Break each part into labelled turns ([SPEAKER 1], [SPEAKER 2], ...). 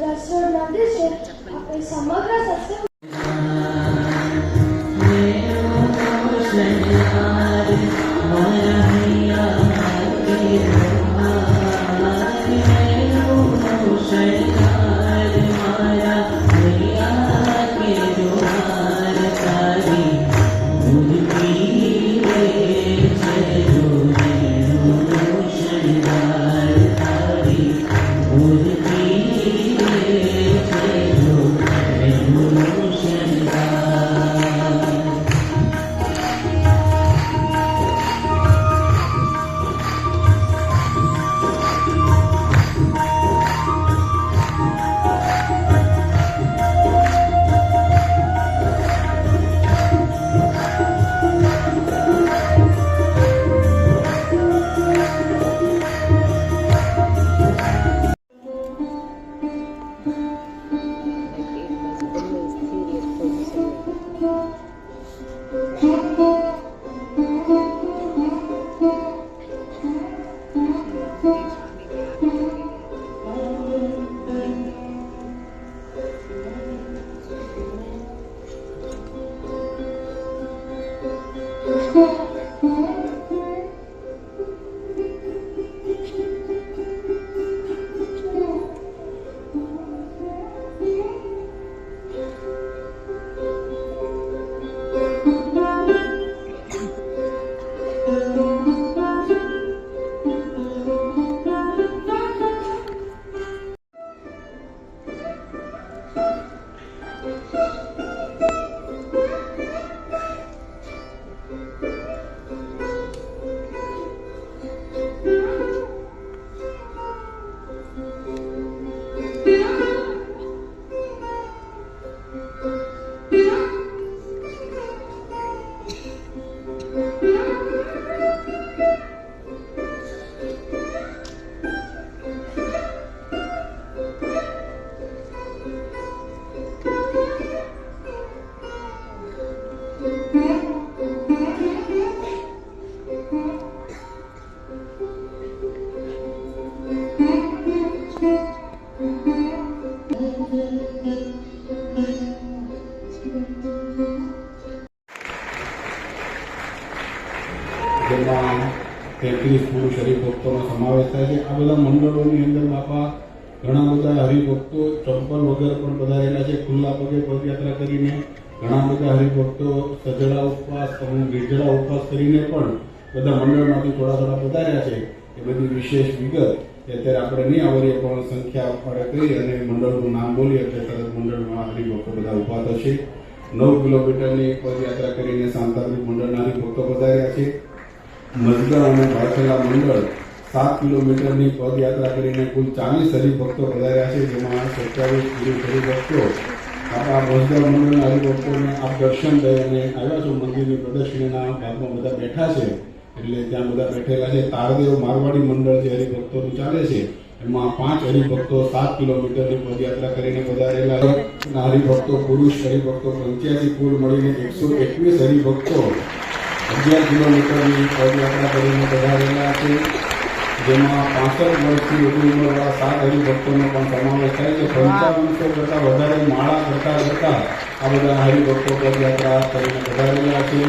[SPEAKER 1] દસરોજના દિવસે આપણે સમગ્ર સત્સંગ
[SPEAKER 2] જેમાં 33 પુરુષ હરિભક્તોનો સમાવેશ થાય છે. આ બધા મંડળોની અંદર બાપા ઘણા બધા હરિભક્તો ચંપલ વગર પણ પધારેલા છે, ખુલ્લા પગે પદયાત્રા કરીને. ઘણા બધા હરિભક્તો સજડા ઉપવાસ, ગીરજડા ઉપવાસ કરીને પણ બધા મંડળમાંથી થોડા પધાર્યા છે. એ બધી વિશેષ વિગત અત્યારે આપણે નહીં આવરીએ, પણ સંખ્યા આપણે કહી અને મંડળનું નામ બોલીએ એટલે તરત મંડળમાં હરિભક્તો બધા ઉભા થશે. 9 કિલોમીટરની પદયાત્રા કરીને શાંતાદીપ મંડળના હરિભક્તો પધાર્યા છે. મજગા અને ભાખેલા મંડળ 7 કિલોમીટરની પદયાત્રા કરીને કુલ 40 હરિભક્તો પધાર્યા છે, જેમાં 27 પુરુષ હરિભક્તો. આપણા મજગા મંડળના હરિભક્તોને આપ દર્શન દઈ અને આવ્યા છો. મંદિરની પ્રદર્શનીના ભાગમાં બધા બેઠા છે, એટલે ત્યાં બધા બેઠેલા છે. તારદેવ મારવાડી મંડળ જે હરિભક્તોનું ચાલે છે, એમાં 5 હરિભક્તો 7 કિલોમીટરની પદયાત્રા કરીને પધારેલા હરિભક્તો, પુરુષ હરિભક્તો 85, કુલ મળીને 121 હરિભક્તો 11 કિલોમીટરની પદયાત્રા કરીને પધારેલા છે, જેમાં 65 વર્ષથી વધુ ઉંમરવાળા 7 હરિભક્તોનો પણ સમાવેશ થાય છે. 5500 કરતાં વધારે માળા કરતા આ બધા હરિભક્તો પદયાત્રા કરીને પધારેલા છે.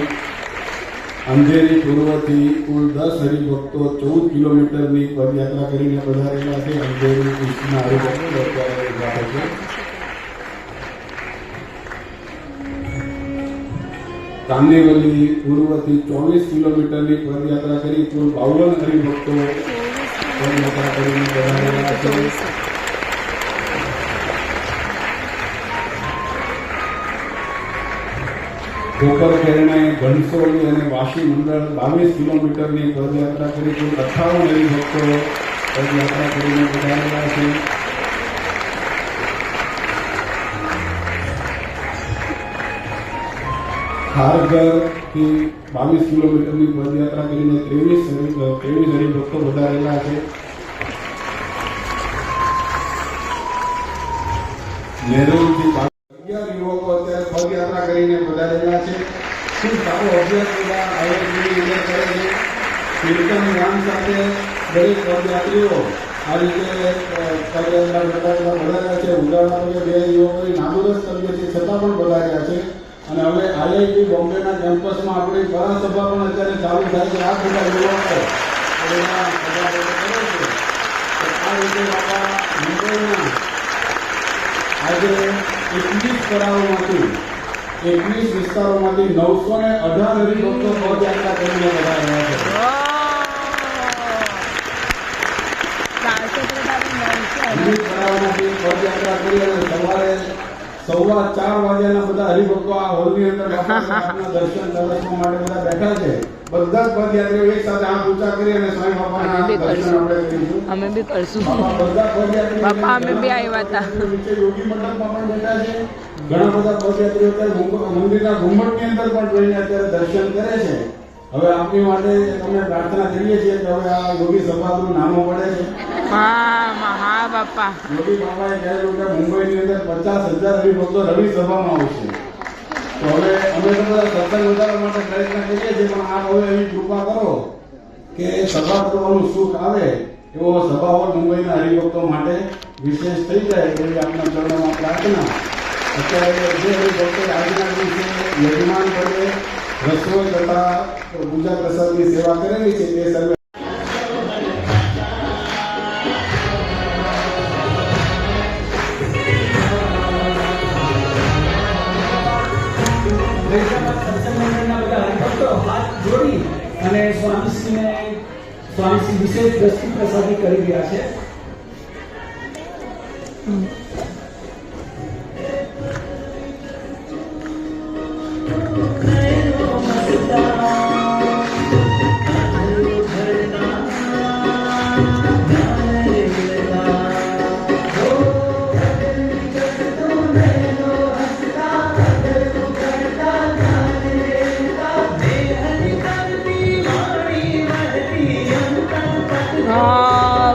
[SPEAKER 2] અંધેરી પૂર્વથી કુલ 10 હરિભક્તો 14 કિલોમીટરની પદયાત્રા કરીને પધારેલા છે. અંધેરી ઈસ્ટના હરિભક્તો અત્યારે ઉભા છે. કાંદીવલી પૂર્વથી 24 કિલોમીટરની પદયાત્રા કરી કુલ 52 હરિભક્તો પદયાત્રા કરીને પધારેલા છે. કોપરખેરણે, ઘનસોલી અને વાશી મંડળ 22 કિલોમીટરની પદયાત્રા કરી કુલ 58 હરિભક્તો પદયાત્રા કરીને પધારેલા છે. ખારઘરથી 22 કિલોમીટરની પદયાત્રા કરીને 23 હરિભક્તો પધારેલા છે. નેરુલથી 11 યુવકો અત્યારે પદયાત્રા કરીને પધારેલા છે. ખૂબ સારો અભ્યાસ બધા આયોજન કરે છે. કીર્તન ગાન સાથે દરેક પદયાત્રીઓ આ રીતે પદયાત્રા બધા છે. ઉદાહરણ બે યુવકોની નાબૂદ જ કરીએ છીએ છતાં પણ પધાર્યા છે. અને હવે આઈઆઈટી બોમ્બેના કેમ્પસમાં આપણી પરાસભા પણ અત્યારે ચાલુ થાય છે. આ બધા યુવકો એના પધારો કરે છે. તો આ રીતે બાપા મુંબઈના આજે 21 કરારોમાંથી 21 વિસ્તારોમાંથી 918 હરિભક્તો પદયાત્રા કરીને પધાર્યા છે. પદયાત્રા કરી અને સવારે 4:15 વાગ્યાના બધા હરિભક્તો આ હોલની અંદર બાપાના દર્શન કરવા માટે બધા બેઠા છે. બધા જ પદયાત્રીઓ એક સાથે હાથ ઊંચા કરી અને સ્વામી બાપાના દર્શન આપણે કરીશું.
[SPEAKER 3] અમે બી કરશું.
[SPEAKER 2] બધા પદયાત્રીઓ
[SPEAKER 3] બાપા અમે બી આવ્યા હતા.
[SPEAKER 2] નીચે યોગી મંડપમાં પણ બેઠા છે. ઘણા બધા પદયાત્રીઓ અત્યારે મંદિરના ઘુમ્મટની અંદર પણ રહીને અત્યારે દર્શન કરે છે. હવે આપની માટે અમે પ્રાર્થના કરીએ છીએ કે હવે આ યોગી સભાનું નામો પડે છે.
[SPEAKER 3] હા બાપા.
[SPEAKER 2] યોગી બાબાએ કહેલું કે મુંબઈની અંદર 50,000 હરિભક્તો રવિ સભામાં આવશે. તો હવે અમે તો બધા સત્સંગ વધારવા માટે પ્રયત્ન કરીએ છીએ, પણ આપ હવે એવી કૃપા કરો કે સભા કરવાનું સુખ આવે એવો સભાઓ મુંબઈના હરિભક્તો માટે વિશેષ થઈ જાય એવી આપના ચરણોમાં પ્રાર્થના. અત્યારે જે હરિભક્તો આજના દિવસે યજમાન પદે રસોઈ તથા પૂજા પ્રસાદની સેવા કરેલી છે તે સર્વે
[SPEAKER 4] હાથ જોડી અને સ્વામીશ્રી વિશેષ દ્રષ્ટિ પ્રસાદી કરી રહ્યા છે.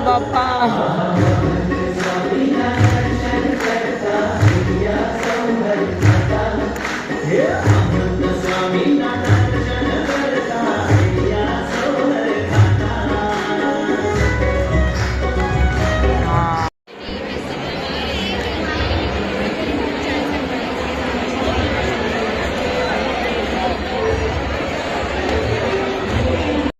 [SPEAKER 3] બાપા.